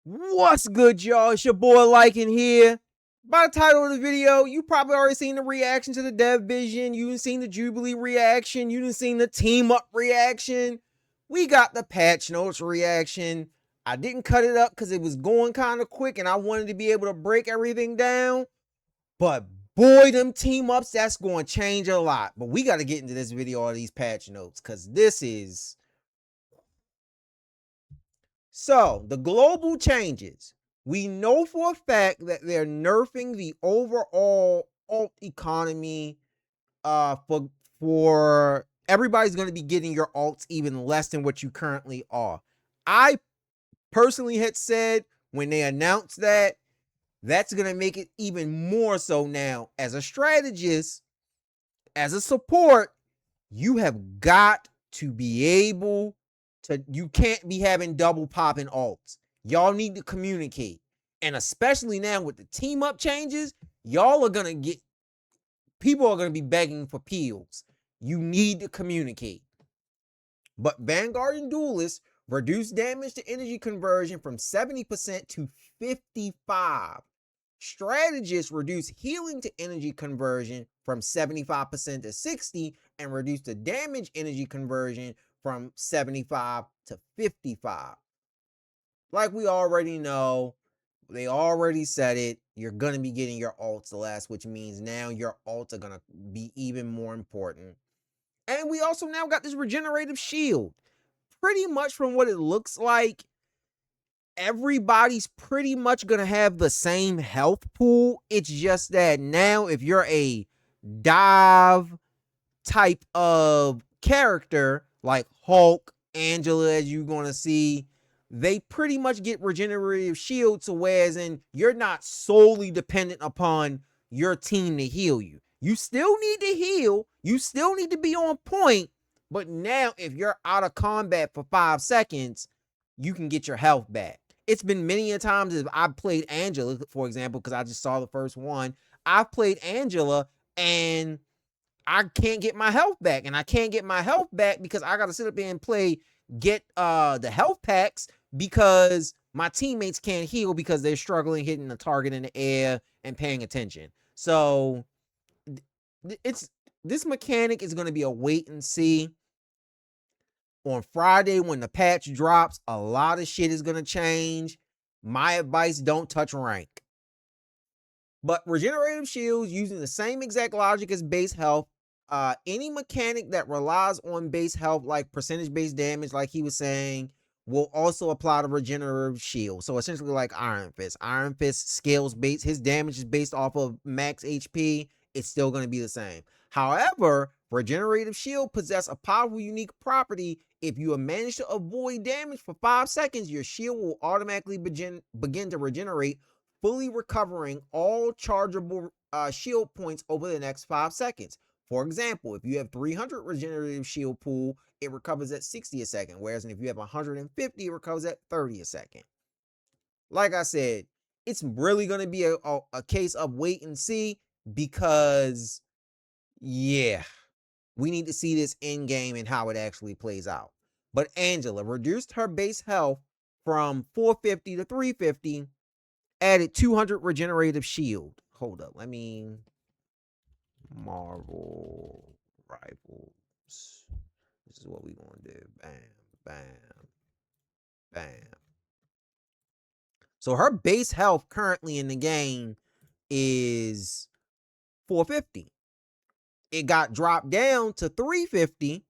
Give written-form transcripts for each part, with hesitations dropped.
What's good, y'all? It's your boy Lycan here. By the title of the video, you probably already seen the reaction to the Dev Vision. You done seen the Jubilee reaction. You done seen the Team Up reaction. We got the Patch Notes reaction. I didn't cut it up because it was going kind of quick and I wanted to be able to break everything down. But boy, them Team Ups, that's going to change a lot. But we got to get into this video, all these Patch Notes, because this is... So, the global changes. We know for a fact that they're nerfing the overall alt economy for everybody's going to be getting your alts even less than what you currently are. I personally had said when they announced that that's going to make it even more so now. As a strategist, as a support, you have got to be able to, you can't be having double popping alts. Y'all need to communicate. And especially now with the team up changes, y'all are going to get, people are going to be begging for peels. You need to communicate. But Vanguard and Duelist reduce damage to energy conversion from 70% to 55%. Strategists reduce healing to energy conversion from 75% to 60% and reduce the damage energy conversion from 75 to 55. Like we already know, they already said it, you're going to be getting your alts less, which means now your alts are going to be even more important. And we also now got this regenerative shield. Pretty much from what it looks like, everybody's pretty much going to have the same health pool. It's just that now if you're a dive type of character like Hulk, Angela, as you're going to see, they pretty much get regenerative shields, so whereas in you're not solely dependent upon your team to heal you. You still need to heal, you still need to be on point, but now if you're out of combat for 5 seconds, you can get your health back. It's been many a times as I've played Angela, for example, because I just saw the first one. I've played Angela and I can't get my health back. And I can't get my health back because I got to sit up there and get the health packs because my teammates can't heal because they're struggling hitting the target in the air and paying attention. So it's this mechanic is going to be a wait and see. On Friday, when the patch drops, a lot of shit is going to change. My advice, don't touch rank. But regenerative shields, using the same exact logic as base health, any mechanic that relies on base health, like percentage-based damage, like he was saying, will also apply to regenerative shield. So essentially like Iron Fist. Iron Fist scales base, his damage is based off of max HP. It's still going to be the same. However, regenerative shield possess a powerful unique property. If you manage to avoid damage for 5 seconds, your shield will automatically begin to regenerate, fully recovering all chargeable shield points over the next 5 seconds. For example, if you have 300 regenerative shield pool, it recovers at 60 a second, whereas if you have 150, it recovers at 30 a second. Like I said, it's really going to be a case of wait and see because, yeah, we need to see this in game and how it actually plays out. But Angela reduced her base health from 450 to 350, added 200 regenerative shield. Hold up, let me Marvel Rivals. This is what we gonna do. Bam, bam, bam. So her base health currently in the game is 450. It got dropped down to 350,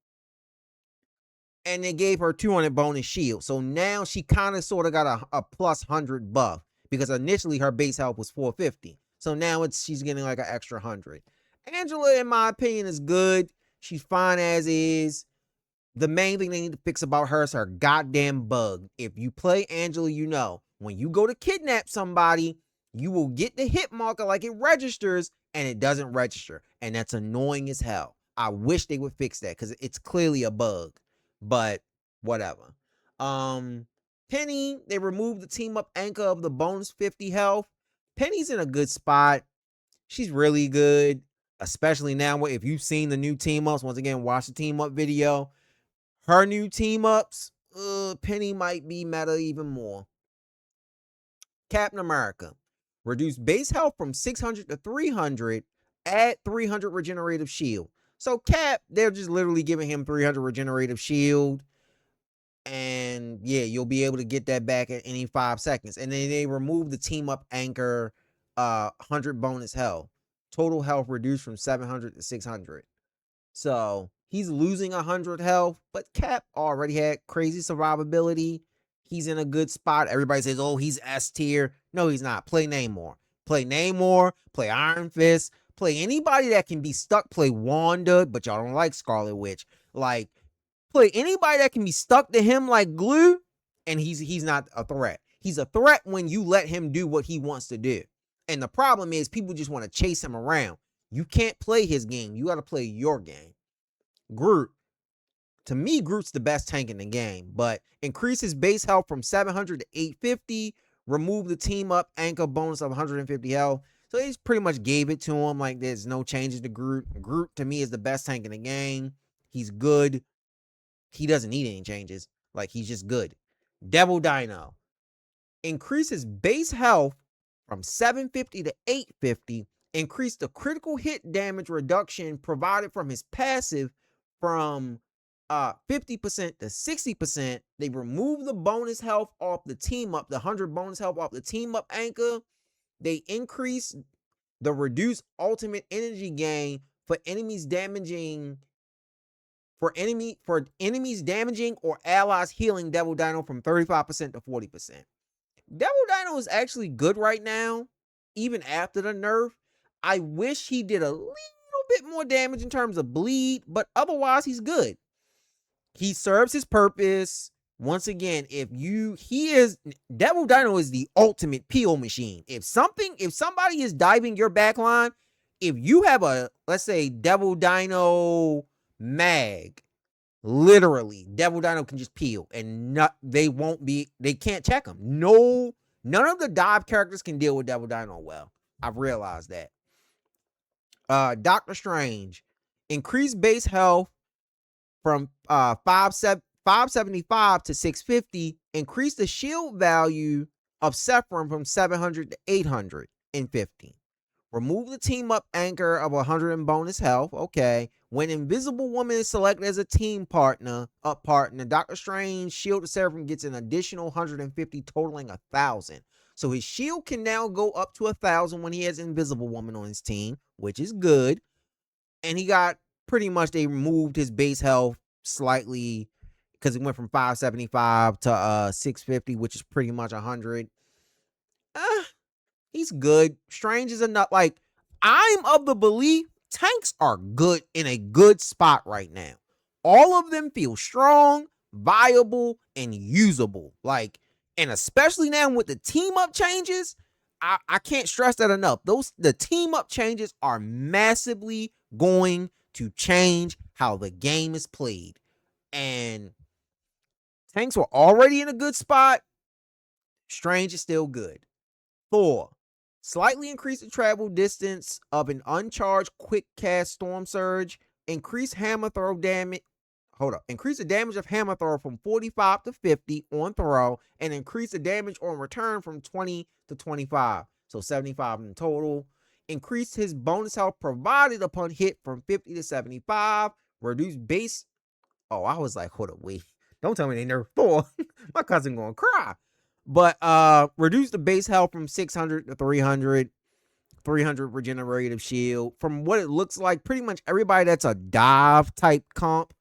and they gave her 200 bonus shield. So now she kind of sort of got a plus 100 buff because initially her base health was 450. So now she's getting like an extra 100. Angela, in my opinion, is good. She's fine as is. The main thing they need to fix about her is her goddamn bug. If you play Angela, you know when you go to kidnap somebody, you will get the hit marker like it registers and it doesn't register. And that's annoying as hell. I wish they would fix that because it's clearly a bug. But whatever. Penny, they removed the team up anchor of the bonus 50 health. Penny's in a good spot. She's really good, especially now if you've seen the new team ups. Once again, watch the team up video. Her new team ups, Penny might be meta even more. Captain America. Reduce base health from 600 to 300. Add 300 regenerative shield. So Cap, they're just literally giving him 300 regenerative shield. And yeah, you'll be able to get that back at any 5 seconds. And then they remove the team up anchor 100 bonus health. Total health reduced from 700 to 600. So he's losing 100 health, but Cap already had crazy survivability. He's in a good spot. Everybody says, oh, he's S tier. No, he's not. Play Namor. Play Namor. Play Iron Fist. Play anybody that can be stuck. Play Wanda, but y'all don't like Scarlet Witch. Like, play anybody that can be stuck to him like glue, and he's not a threat. He's a threat when you let him do what he wants to do. And the problem is people just want to chase him around. You can't play his game. You got to play your game. Groot. To me, Groot's the best tank in the game, but increase his base health from 700 to 850. Remove the team up anchor bonus of 150 health. So they just pretty much gave it to him. Like, there's no changes to Groot. Groot, to me, is the best tank in the game. He's good. He doesn't need any changes. Like, he's just good. Devil Dino. Increase his base health from 750 to 850. Increase the critical hit damage reduction provided from his passive from 50% to 60%. They remove the bonus health off the team up, the 100 bonus health off the team up anchor. They increase the reduced ultimate energy gain for enemies damaging or allies healing Devil Dino from 35% to 40%. Devil Dino is actually good right now, even after the nerf. I wish he did a little bit more damage in terms of bleed, but otherwise he's good. He serves his purpose. Once again, Devil Dino is the ultimate PO machine. If somebody is diving your backline, if you have a, let's say, Devil Dino mag, literally, Devil Dino can just peel and they can't check him. No, none of the dive characters can deal with Devil Dino well. I've realized that. Doctor Strange. Increase base health from 575 to 650. Increase the shield value of Sephiroth from 700 to 850. Remove the team up anchor of 100 in bonus health. Okay. When Invisible Woman is selected as a team partner, Doctor Strange shield to Seraphim gets an additional 150, totaling 1,000. So his shield can now go up to 1,000 when he has Invisible Woman on his team, which is good. And he got pretty much, they removed his base health slightly because it went from 575 to 650, which is pretty much 100. He's good. Strange is enough. Like, I'm of the belief tanks are good in a good spot right now. All of them feel strong, viable, and usable. Like, and especially now with the team up changes, I can't stress that enough. The team up changes are massively going to change how the game is played. And tanks were already in a good spot. Strange is still good. Thor. Slightly increase the travel distance of an uncharged quick cast storm surge. Increase hammer throw damage. Increase the damage of hammer throw from 45 to 50 on throw, and increase the damage on return from 20 to 25. So 75 in total. Increase his bonus health provided upon hit from 50 to 75. Reduce base. Oh, I was like, hold up, wait. Don't tell me they nerfed Thor. My cousin gonna cry. But reduce the base health from 600 to 300. 300 regenerative shield. From what it looks like, pretty much everybody that's a dive type comp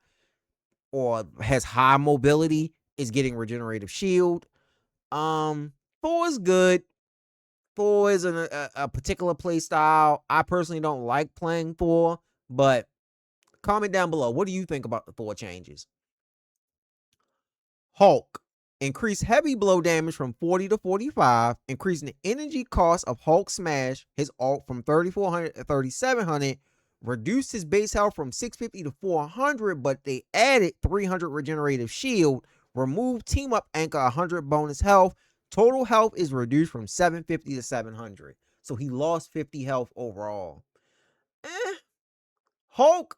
or has high mobility is getting regenerative shield. Thor is good. Thor is a particular play style. I personally don't like playing Thor, but comment down below. What do you think about the Thor changes? Hulk. Increase heavy blow damage from 40 to 45, increasing the energy cost of Hulk Smash, his ult, from 3,400 to 3,700, reduced his base health from 650 to 400, but they added 300 regenerative shield, removed team up anchor 100 bonus health. Total health is reduced from 750 to 700. So he lost 50 health overall. Hulk,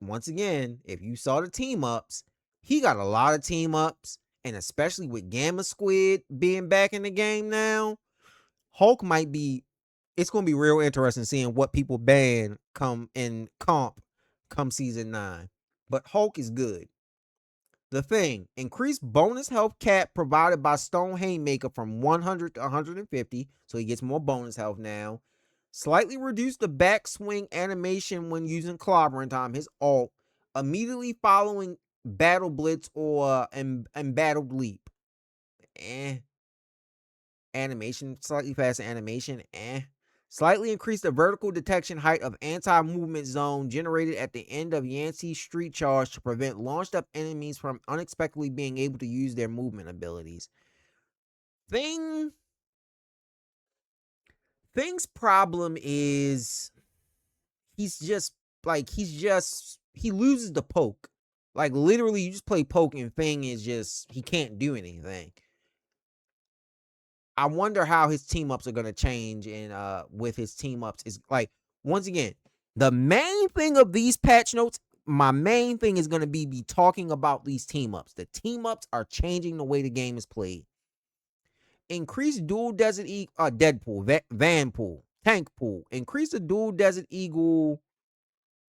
once again, if you saw the team ups, he got a lot of team ups. And especially with Gamma Squid being back in the game now, Hulk might be. It's gonna be real interesting seeing what people ban come in comp come season 9. But Hulk is good. The Thing, increased bonus health cap provided by Stone Haymaker from 100 to 150, so he gets more bonus health now. Slightly reduced the backswing animation when using clobbering time, his ult, immediately following Battle Blitz or Embattled Leap. Animation, slightly faster animation. Slightly increase the vertical detection height of anti-movement zone generated at the end of Yancey's street charge to prevent launched up enemies from unexpectedly being able to use their movement abilities. Thing's problem is he's just he loses the poke. Like literally you just play poke and Thing is just he can't do anything. I wonder how his team ups are gonna change and with his team ups is like once again, the main thing of these patch notes, my main thing is gonna be talking about these team ups. The team ups are changing the way the game is played. Increase dual Desert Eagle, Deadpool, Vanpool, Tank Pool. Increase the dual Desert Eagle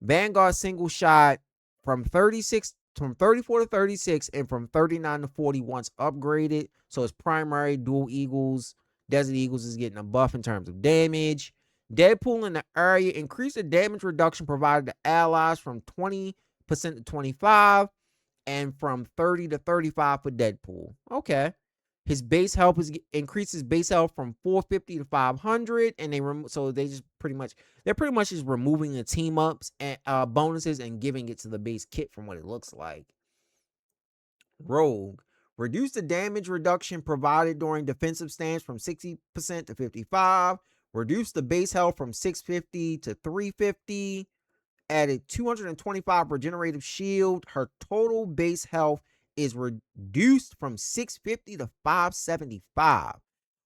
Vanguard single shot from 34 to 36 and from 39 to 40 once upgraded. So it's primary dual Eagles. Desert Eagles is getting a buff in terms of damage. Deadpool in the area increase the damage reduction provided to allies from 20% to 25 and from 30 to 35 for Deadpool. Okay. His base health increases base health from 450 to 500, and they're pretty much just removing the team ups and bonuses and giving it to the base kit from what it looks like. Rogue, reduce the damage reduction provided during defensive stance from 60% to 55. Reduce the base health from 650 to 350. Added 225 regenerative shield. Her total base health is reduced from 650 to 575.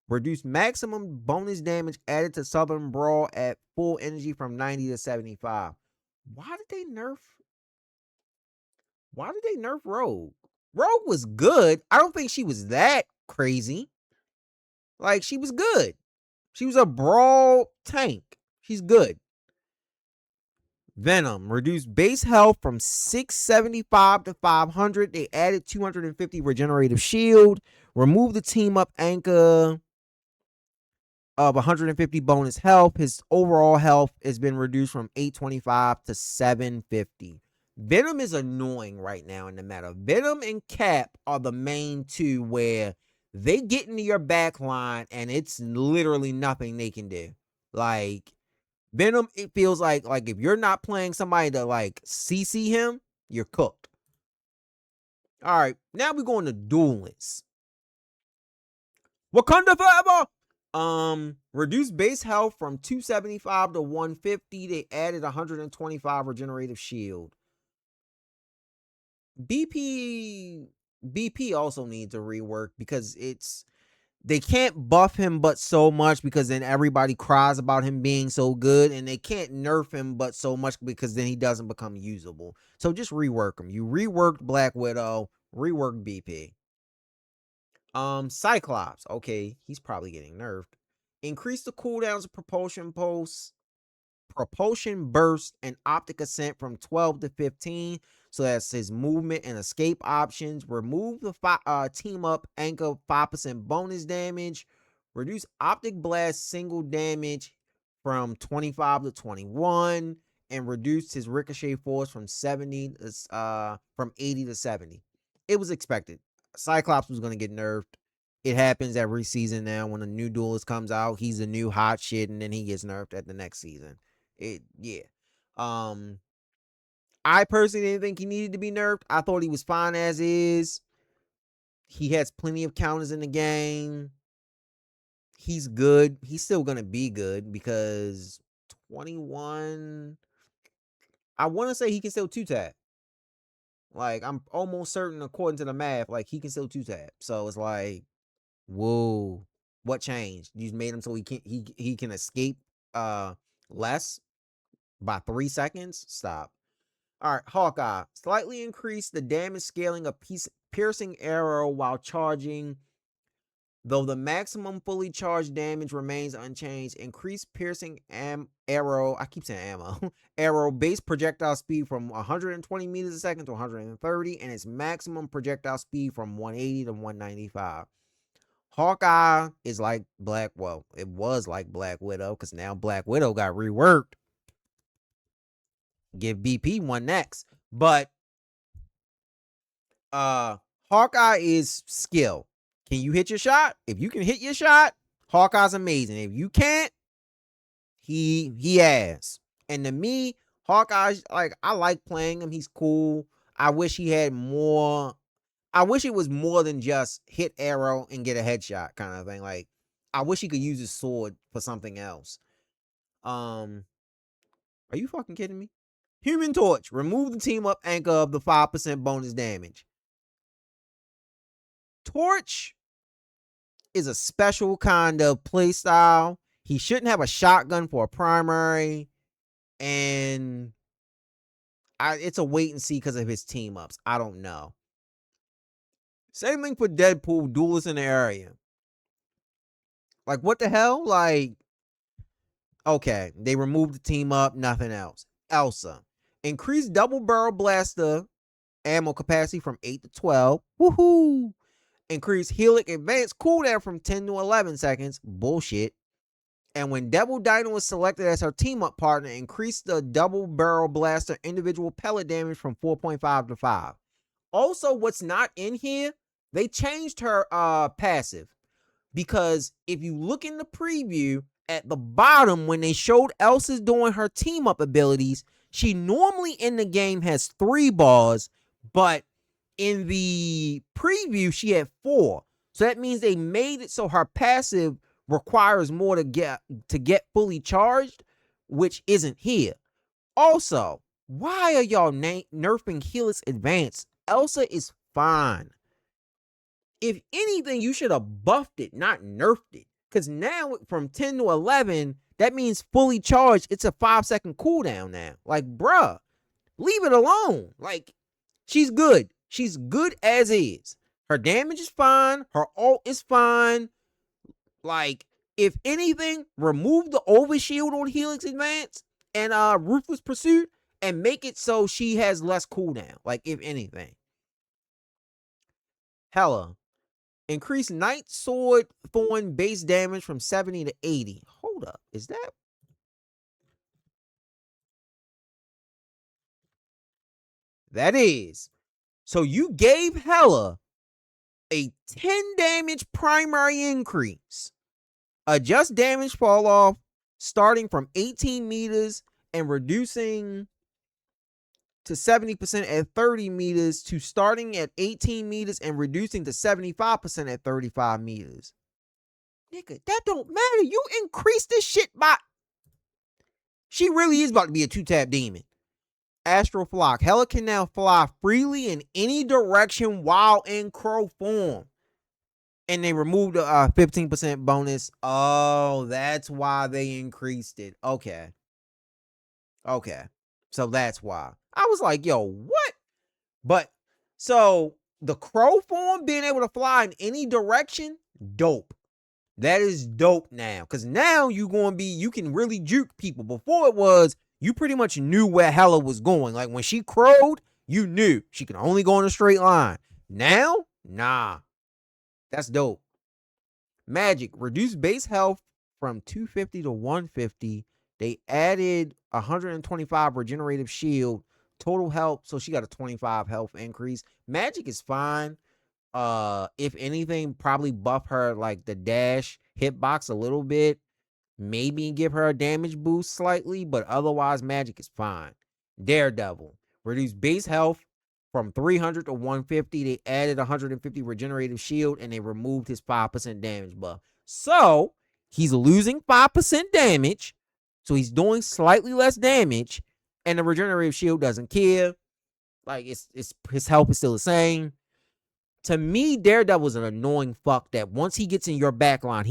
Reduced maximum bonus damage added to Southern Brawl at full energy from 90 to 75. Why did they nerf Rogue? Rogue was good. I don't think she was that crazy. Like, she was good. She was a brawl tank. She's good. Venom, reduced base health from 675 to 500. They added 250 regenerative shield. Remove the team up anchor of 150 bonus health. His overall health has been reduced from 825 to 750. Venom is annoying right now in the meta. Venom and Cap are the main two where they get into your back line and it's literally nothing they can do. Like, Venom, it feels like if you're not playing somebody to like CC him, you're cooked. All right, now we're going to Duelists. Wakanda forever. Reduce base health from 275 to 150. They added 125 regenerative shield. BP also needs a rework because they can't buff him but so much because then everybody cries about him being so good, and they can't nerf him but so much because then he doesn't become usable. So just rework him. You reworked Black Widow, rework BP. Cyclops, okay, he's probably getting nerfed. Increase the cooldowns of propulsion burst, and optic ascent from 12 to 15. So that's his movement and escape options. Remove the team up anchor 5% bonus damage. Reduce optic blast single damage from 25 to 21, and reduce his ricochet force from 80 to 70. It was expected. Cyclops was going to get nerfed. It happens every season now. When a new duelist comes out, he's a new hot shit, and then he gets nerfed at the next season. I personally didn't think he needed to be nerfed. I thought he was fine as is. He has plenty of counters in the game. He's good. He's still gonna be good because 21. I want to say he can still 2-tap. Like, I'm almost certain, according to the math, like he can still 2-tap. So it's like, whoa, what changed? You made him so he can escape less by 3 seconds? Stop. All right, Hawkeye. Slightly increase the damage scaling of piercing arrow while charging Though the maximum fully charged damage remains unchanged, increased piercing arrow, I keep saying ammo, arrow base projectile speed from 120 meters a second to 130, and its maximum projectile speed from 180 to 195. Hawkeye is like it was like Black Widow, because now Black Widow got reworked. Give BP one next. But Hawkeye is skill. Can you hit your shot? If you can hit your shot, Hawkeye's amazing. If you can't, he has. And to me, Hawkeye's like, I like playing him. He's cool. I wish he had more. I wish it was more than just hit arrow and get a headshot kind of thing. Like, I wish he could use his sword for something else. Are you fucking kidding me? Human Torch. Remove the team up anchor of the 5% bonus damage. Torch is a special kind of playstyle. He shouldn't have a shotgun for a primary. And it's a wait and see because of his team ups. I don't know. Same thing for Deadpool, duelist in the area. Like, what the hell? Like, okay, they removed the team up, nothing else. Elsa. Increased double barrel blaster ammo capacity from 8 to 12. Woohoo! Increased Helix advanced cooldown from 10 to 11 seconds. Bullshit. And when Devil Dino was selected as her team-up partner, increased the double barrel blaster individual pellet damage from 4.5 to 5. Also, what's not in here, they changed her passive. Because if you look in the preview, at the bottom, when they showed Elsa's doing her team-up abilities, she normally in the game has 3 bars, but in the preview, she had 4. So that means they made it so her passive requires more to get fully charged, which isn't here. Also, why are y'all nerfing Helix Advance? Elsa is fine. If anything, you should have buffed it, not nerfed it. Because now from 10 to 11, that means fully charged. It's a 5-second cooldown now. Like, bruh, leave it alone. Like, she's good. She's good as is. Her damage is fine. Her ult is fine. Like, if anything, remove the overshield on Helix Advance and Ruthless Pursuit and make it so she has less cooldown. Like, if anything. Hela. Increase Night Sword Thorn base damage from 70 to 80. Hold up. Is that? That is. So you gave Hela a 10 damage primary increase. Adjust damage fall off starting from 18 meters and reducing to 70% at 30 meters to starting at 18 meters and reducing to 75% at 35 meters. Nigga, that don't matter. You increase this shit by... She really is about to be a 2-tap demon. Astral Flock. Hela can now fly freely in any direction while in crow form. And they removed the 15% bonus. Oh, that's why they increased it. Okay. So that's why. I was like, yo, what? But, so, the crow form being able to fly in any direction, dope. That is dope now. Because now you can really juke people. Before it was, you pretty much knew where Hela was going. Like, when she crowed, you knew. She can only go in a straight line. Now, nah. That's dope. Magic. Reduce base health from 250 to 150. They added 125 regenerative shield. Total health. So she got a 25 health increase. Magic is fine. If anything, probably buff her like the dash hitbox a little bit. Maybe give her a damage boost slightly. But otherwise, Magic is fine. Daredevil. Reduce base health from 300 to 150. They added 150 regenerative shield and they removed his 5% damage buff. So he's losing 5% damage. So he's doing slightly less damage. And the regenerative shield doesn't care. Like, it's his health is still the same. To me, Daredevil's an annoying fuck that once he gets in your backline,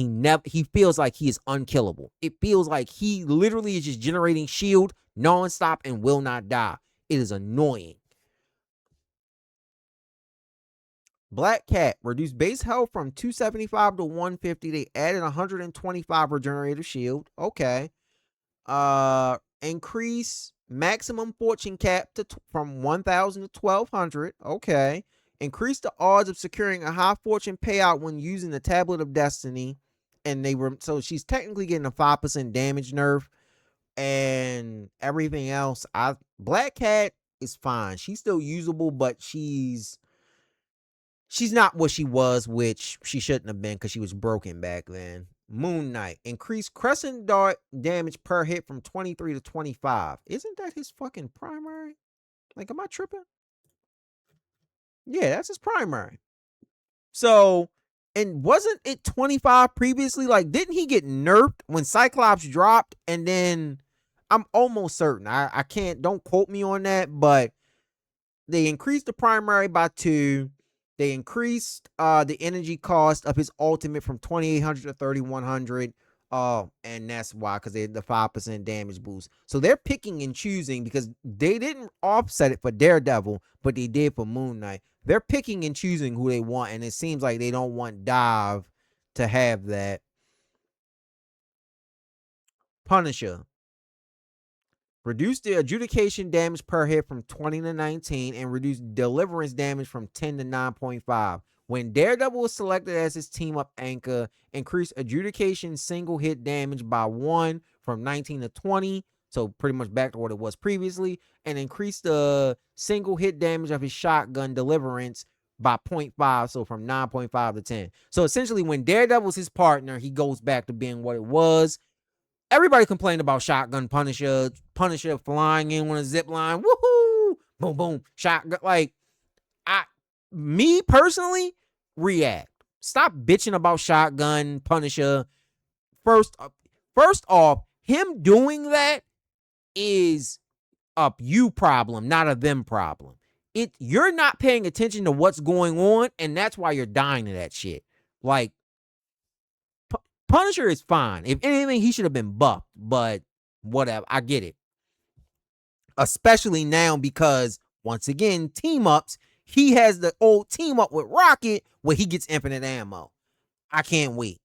he feels like he is unkillable. It feels like he literally is just generating shield nonstop and will not die. It is annoying. Black Cat reduced base health from 275 to 150. They added 125 regenerative shield. Okay. Increase maximum fortune cap from 1,000 to 1,200. Okay. Increase the odds of securing a high fortune payout when using the Tablet of Destiny. And so she's technically getting a 5% damage nerf and everything else. Black Cat is fine. She's still usable, but she's not what she was, which she shouldn't have been because she was broken back then. Moon Knight. Increased Crescent Dart damage per hit from 23 to 25. Isn't that his fucking primary? Like, am I tripping? Yeah, that's his primary. So, and wasn't it 25 previously? Like, didn't he get nerfed when Cyclops dropped? And then I'm almost certain. I can't, don't quote me on that, but they increased the primary by 2. They increased the energy cost of his ultimate from 2,800 to 3,100. And that's why, because they had the 5% damage boost. So they're picking and choosing because they didn't offset it for Daredevil, but they did for Moon Knight. They're picking and choosing who they want, and it seems like they don't want Dive to have that. Punisher. Reduce the adjudication damage per hit from 20 to 19 and reduce deliverance damage from 10 to 9.5. When Daredevil was selected as his team up anchor, increase adjudication single hit damage by 1 from 19 to 20. So pretty much back to what it was previously. And increase the single hit damage of his shotgun deliverance by 0.5. So from 9.5 to 10. So essentially when Daredevil's his partner, he goes back to being what it was. Everybody complained about Shotgun Punisher flying in on a zip line. Woohoo! Boom, boom. Shotgun. Like, me personally, react. Stop bitching about Shotgun Punisher. First off, him doing that is a you problem, not a them problem. You're not paying attention to what's going on, and that's why you're dying to that shit. Like, Punisher is fine. If anything, he should have been buffed, but whatever. I get it. Especially now because, once again, team ups, he has the old team up with Rocket where he gets infinite ammo. I can't wait.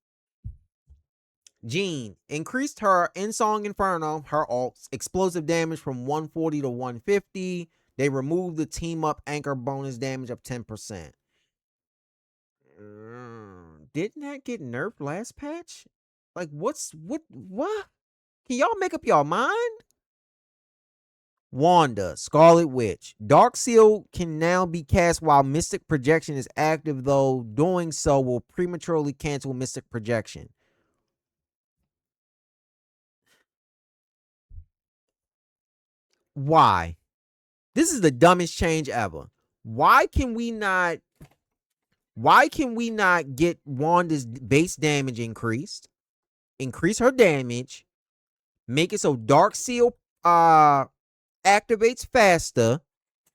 Jean increased her in Song Inferno, her alt's explosive damage from 140 to 150. They removed the team up anchor bonus damage of 10%. Didn't that get nerfed last patch? Like, what? Can y'all make up y'all mind? Wanda, Scarlet Witch. Dark Seal can now be cast while Mystic Projection is active, though doing so will prematurely cancel Mystic Projection. Why? This is the dumbest change ever. Why can we not get Wanda's base damage increased? Increase her damage, make it so Dark Seal activates faster,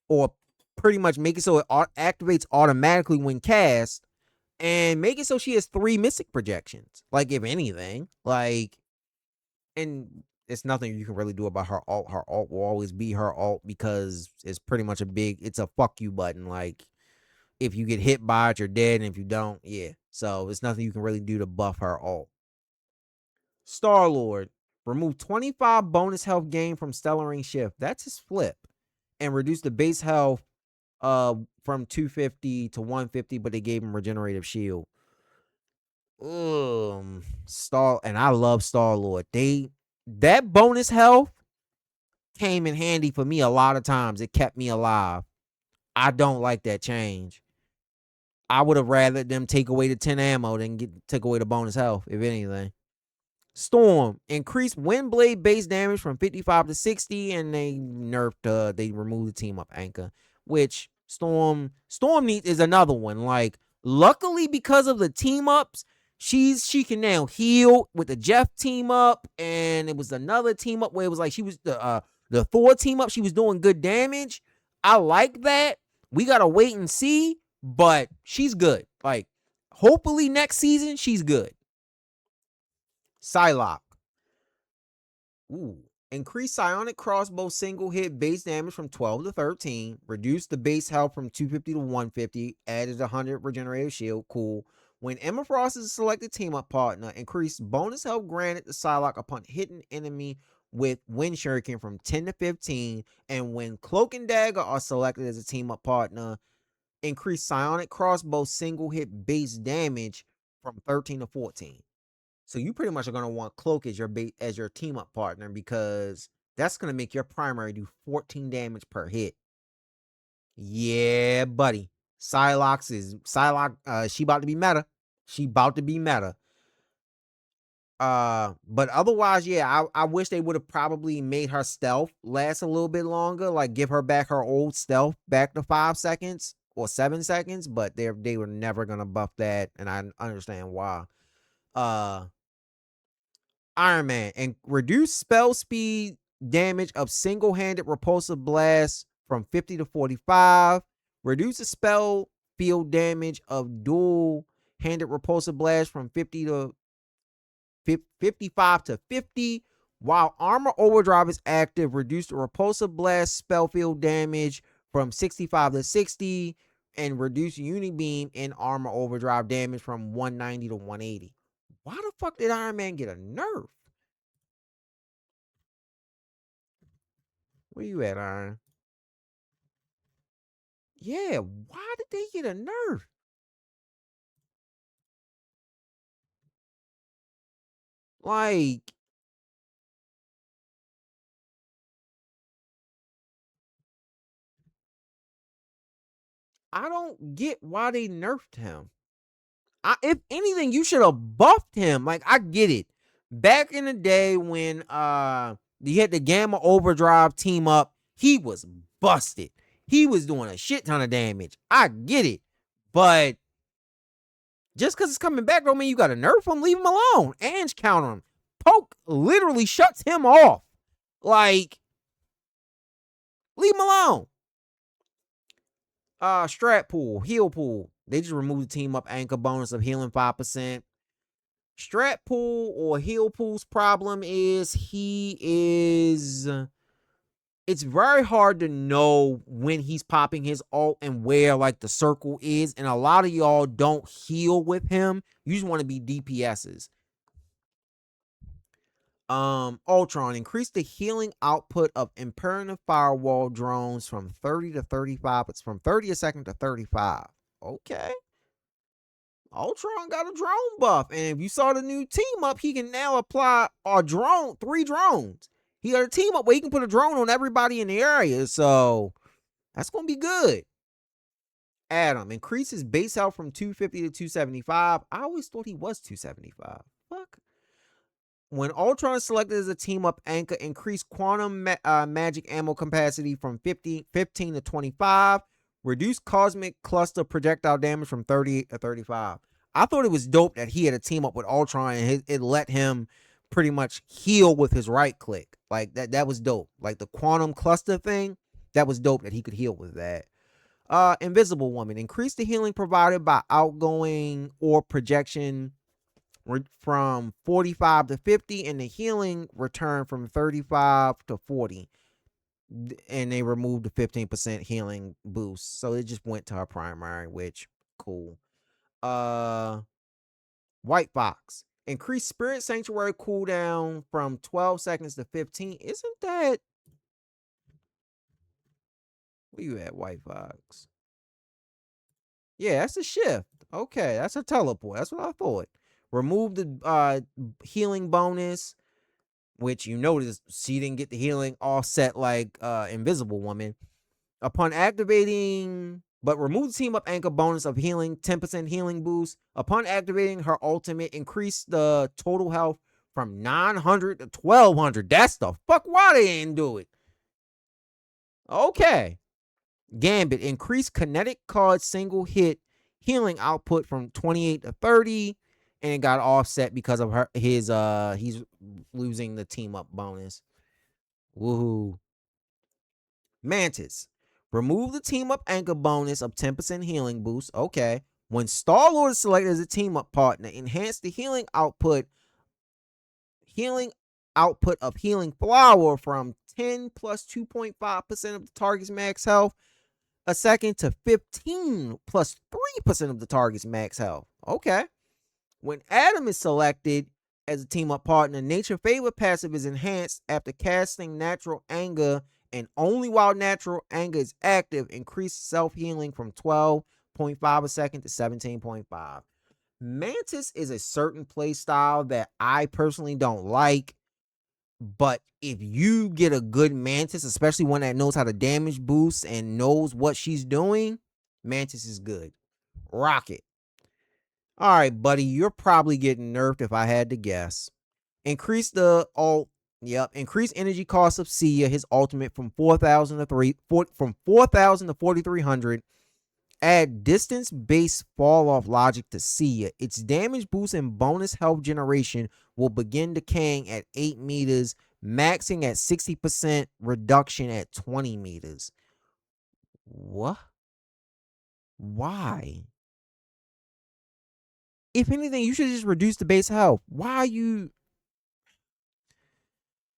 or pretty much make it so it activates automatically when cast, and make it so she has 3 Mystic Projections. Like, if anything, like, and it's nothing you can really do about her alt. Her alt will always be her alt because it's pretty much it's a fuck you button. Like, if you get hit by it, you're dead, and if you don't, yeah. So it's nothing you can really do to buff her alt. Star-Lord. Remove 25 bonus health gain from Stellarine Shift. That's his flip. And reduce the base health from 250 to 150, but they gave him regenerative shield. And I love Star-Lord. That bonus health came in handy for me a lot of times. It kept me alive. I don't like that change. I would have rather them take away the 10 ammo than take away the bonus health, if anything. Storm. Increased Windblade base damage from 55 to 60, and they nerfed, they removed the team up anchor, which Storm is another one. Like, luckily because of the team ups, she can now heal with the Jeff team up, and it was another team up where it was like she was the Thor team up, she was doing good damage. I like that. We gotta wait and see, but she's good. Like, hopefully next season she's good. Psylocke. Ooh. Increase psionic crossbow single hit base damage from 12 to 13. Reduce the base health from 250 to 150. Added 100 regenerative shield. Cool. When Emma Frost is a selected team up partner, increase bonus health granted to Psylocke upon hitting enemy with Wind Shuriken from 10 to 15. And when Cloak and Dagger are selected as a team up partner, increase psionic crossbow single hit base damage from 13 to 14. So you pretty much are going to want Cloak as your team up partner, because that's going to make your primary do 14 damage per hit. Yeah, buddy. Psylocke, she about to be meta. She about to be meta. But otherwise, yeah, I wish they would have probably made her stealth last a little bit longer, like give her back her old stealth back to 5 seconds or 7 seconds, but they were never gonna buff that, and I understand why. Iron Man, and reduce spell speed damage of single-handed repulsive blast from 50 to 45. Reduce the spell field damage of dual-handed repulsive blast from 55 to 50. While Armor Overdrive is active, reduce the repulsive blast spell field damage from 65 to 60, and reduce Unibeam and Armor Overdrive damage from 190 to 180. Why the fuck did Iron Man get a nerf? Where you at, Iron? Yeah, why did they get a nerf? Like, I don't get why they nerfed him. If anything, you should have buffed him. Like, I get it. Back in the day when you had the Gamma Overdrive team up, he was busted. He was doing a shit ton of damage. I get it. But just because it's coming back don't mean you gotta nerf him. Leave him alone. Ange counter him. Poke literally shuts him off. Like, leave him alone. Strat pool, heal pool. They just removed the team up anchor bonus of healing 5%. Strat pool or heal pool's problem is it's very hard to know when he's popping his ult and where like the circle is, and a lot of y'all don't heal with him. You just want to be DPSs. Ultron, increase the healing output of Imperative Firewall drones from 30 to 35. It's from 30 a second to 35. Okay. Ultron got a drone buff, and if you saw the new team up, he can now apply a drone, 3 drones. He got a team up where he can put a drone on everybody in the area, so that's gonna be good. Adam, increases base health from 250 to 275. I always thought he was 275. Fuck. When Ultron is selected as a team up anchor, increase quantum magic ammo capacity from 15 to 25. Reduce cosmic cluster projectile damage from 38 to 35. I thought it was dope that he had a team up with Ultron and it let him pretty much heal with his right click. Like that was dope. Like the quantum cluster thing, that was dope that he could heal with that. Invisible Woman, increase the healing provided by outgoing or projection from 45 to 50, and the healing return from 35 to 40. And they removed the 15% healing boost, so it just went to her primary, which cool. White Fox, increase Spirit Sanctuary cooldown from 12 seconds to 15. Isn't that, where you at, White Fox? Yeah, that's a shift. Okay, that's a teleport. That's what I thought. Remove the healing bonus, which you notice she didn't get the healing offset like Invisible Woman. Upon activating, but remove the team up anchor bonus of healing, 10% healing boost. Upon activating her ultimate, increase the total health from 900 to 1200. That's the fuck why they didn't do it. Okay. Gambit, increase kinetic card single hit healing output from 28 to 30, and it got offset because of he's losing the team up bonus. Woohoo. Mantis, remove the team up anchor bonus of 10% healing boost. Okay. When Star-Lord is selected as a team up partner, enhance the healing output output of healing flower from 10 plus 2.5% of the target's max health a second to 15 plus 3% of the target's max health. Okay. When Adam is selected as a team up partner, Nature Favor passive is enhanced after casting Natural Anger, and only while Natural Anger is active, increased self-healing from 12.5 a second to 17.5. Mantis is a certain play style that I personally don't like, but if you get a good Mantis, especially one that knows how to damage boost and knows what she's doing, Mantis is good. Rock it. All right, buddy, you're probably getting nerfed if I had to guess. Increase the increase energy cost of Sia, his ultimate from 4,000 to 4,300. Add distance-based fall-off logic to Sia. Its damage boost and bonus health generation will begin decaying at 8 meters, maxing at 60% reduction at 20 meters. What? Why? If anything, you should just reduce the base health. Why are you...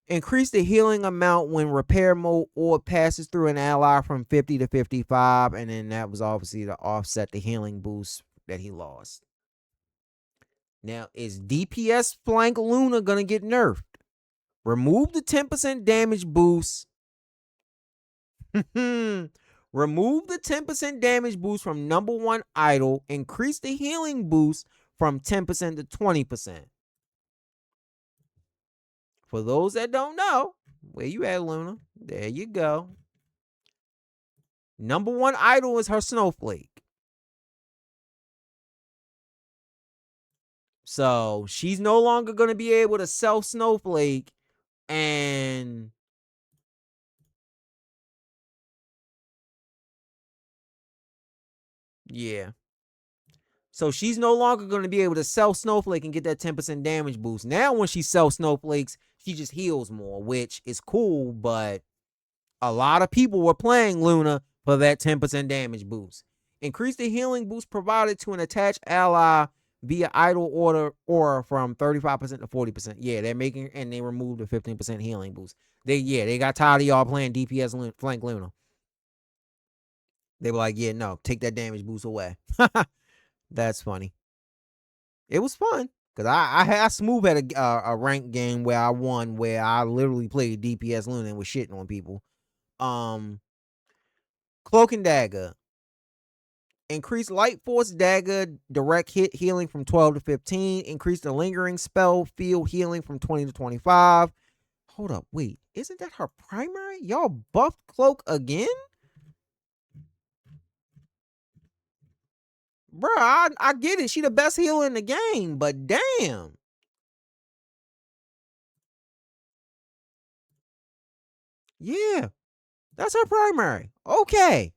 Increase the healing amount when repair mode or passes through an ally from 50 to 55, and then that was obviously to offset the healing boost that he lost. Now, is DPS Flank Luna going to get nerfed? Remove the 10% damage boost. Remove the 10% damage boost from number 1 idol. Increase the healing boost from 10% to 20%. For those that don't know, where you at, Luna? There you go. Number 1 idol is her Snowflake. So she's no longer going to be able to sell Snowflake and... Yeah. So she's no longer going to be able to sell Snowflake and get that 10% damage boost. Now when she sells Snowflakes, she just heals more, which is cool, but a lot of people were playing Luna for that 10% damage boost. Increase the healing boost provided to an attached ally via idle order or from 35% to 40%. Yeah, they're making, and they removed the 15% healing boost. They got tired of y'all playing DPS Flank Luna. They were like, yeah, no, take that damage boost away. That's funny. It was fun because I smooth had a ranked game where I won, where I literally played DPS Luna and was shitting on people. Cloak and Dagger. Increase Light Force Dagger direct hit healing from 12 to 15. Increase the lingering spell field healing from 20 to 25. Hold up, wait, isn't that her primary? Y'all buffed Cloak again? Bruh, I get it. She the best healer in the game, but damn. Yeah, that's her primary. Okay.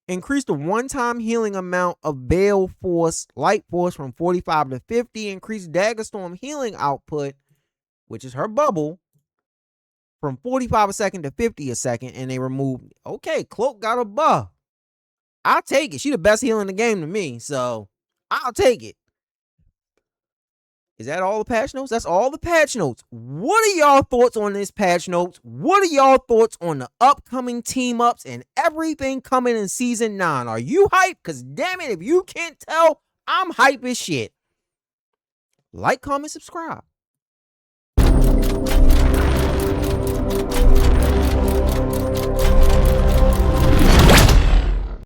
Increase the one-time healing amount of Bale Force, Light Force from 45 to 50. Increase Dagger Storm healing output, which is her bubble, from 45 a second to 50 a second, and they removed. Okay, Cloak got a buff. I'll take it. She the best healer in the game to me, so I'll take it. Is that all the patch notes? That's all the patch notes. What are y'all thoughts on this patch notes? What are y'all thoughts on the upcoming team ups and everything coming in season 9? Are you hyped? Because damn it, if you can't tell, I'm hype as shit. Like, comment, subscribe.